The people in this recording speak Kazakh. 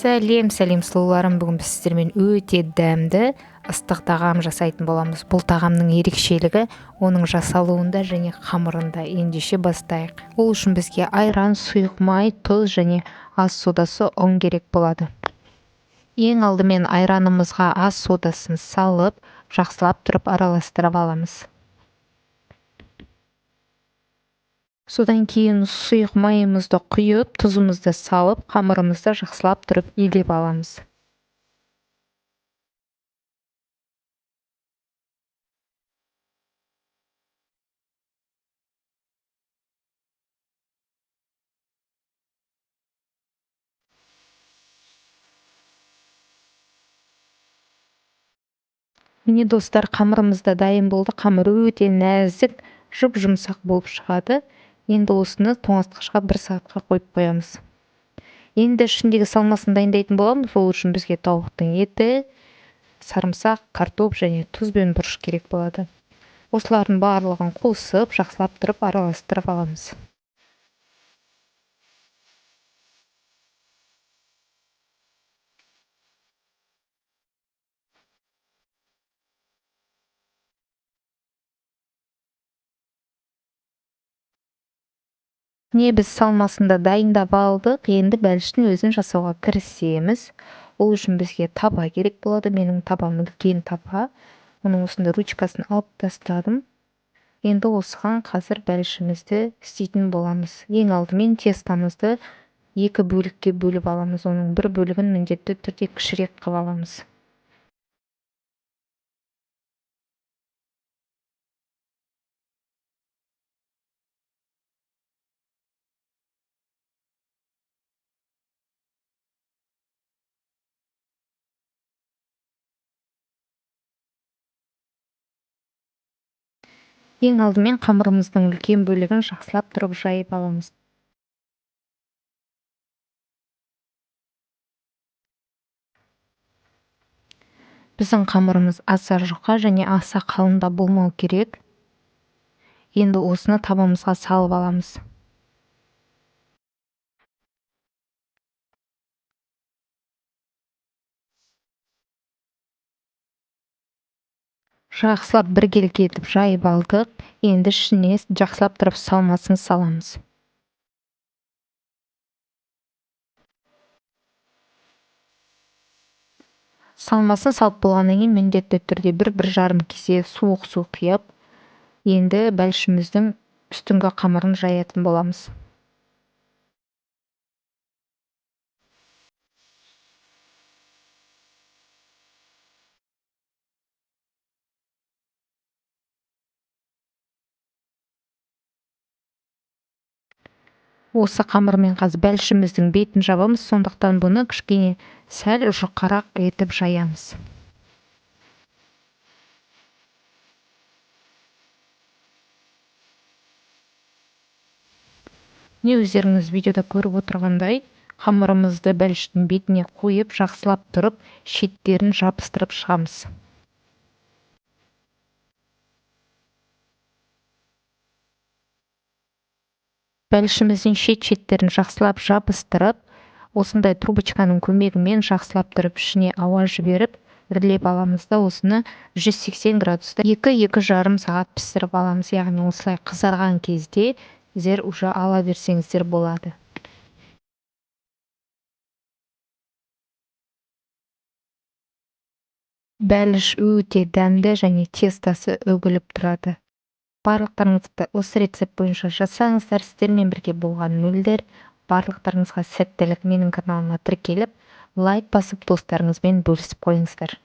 Сәлем сұлуларым, бүгін біз сіздермен өте дәмді ыстық тағам жасайтын боламыз. Бұл тағамның ерекшелігі оның жасалуында және қамырында. Ендеше бастайық. Ол үшін бізге айран, сұйық май, тұз және ас содасы ұн керек болады. Ең алдымен айранымызға ас содасын салып, жақсылап тұрып араластырып аламыз. Содан кейін сұйық майымызды құйып, тұзымызды салып, қамырымызды жақсылап тұрып илеп аламыз. Міне достар, қамырымыз да дайын болды. Қамыр өте нәзік, жұп-жұмсақ болып шығады. Енді осыны тоңазытқышқа 1 сағатқа қойып қоямыз. Енді ішіндегі салмасын дайындайтын боламыз. Ол үшін бізге тауықтың еті, сарымсақ, картоп және тұз бен бұрыш керек болады. Осылардың барлығын қосып, жақсылап тұрып араластырып аламыз. Біз салмасында дайындап алдық. Енді бәліштің өзін жасауға кірісеміз. Ол үшін бізге таба керек болады. Менің табам үлкен таба. Оның осында ручкасын алып тастадым. Енді осыған қазір бәлішімізді істейтін боламыз. Ең алдымен тестамызды 2 бөлікке бөліп аламыз. Оның бір бөлігін міндетті түрде кішірек қылып аламыз. Ең алдымен қамырымыздың үлкен бөлігін жақсылап тұрып жайып аламыз. Біздің қамырымыз аса жұқа және аса қалыңда болмау керек. Енді осыны табамызға салып аламыз. Жақсылап біркелкі етіп жайып алдық. Енді ішіне жақсылап тұрып салмасын саламыз. Салмасын салып болғаннан кейін міндетті түрде 1-1,5 кесе суық су құйып, енді бәлішіміздің үстіңгі қамырын жаятын боламыз. Осы қамырмен қазір бәлішіміздің бетін жабамыз, сондықтан бұны кішкене сәл жұқарақ етіп жаямыз. Өздеріңіз видеода көріп отырғандай, қамырымызды бәліштің бетіне қойып, жақсылап тұрып, шеттерін жабыстырып шығамыз. Бәлішіміздің шеттерін жақсылап жабыстырып, осындай трубочканың көмегімен жақсылап тұрып ішіне ауа жіберіп, ірілеп аламыз да осыны 180 градуста 2-2,5 сағат пісіріп аламыз. Яғни осылай қызарған кезде сіздер уже ала берсеңіздер болады. Бәліш өте дәмді және тестасы үгіліп тұрады. Барлықтарыңызды осы рецепт бойынша жасаңыздар. Сіздермен бірге болған Мөлдір. Барлықтарыңызға сәттілік. Менің каналыма тіркеліп, лайк басып, достарыңызбен бөлісіп қойыңыздар.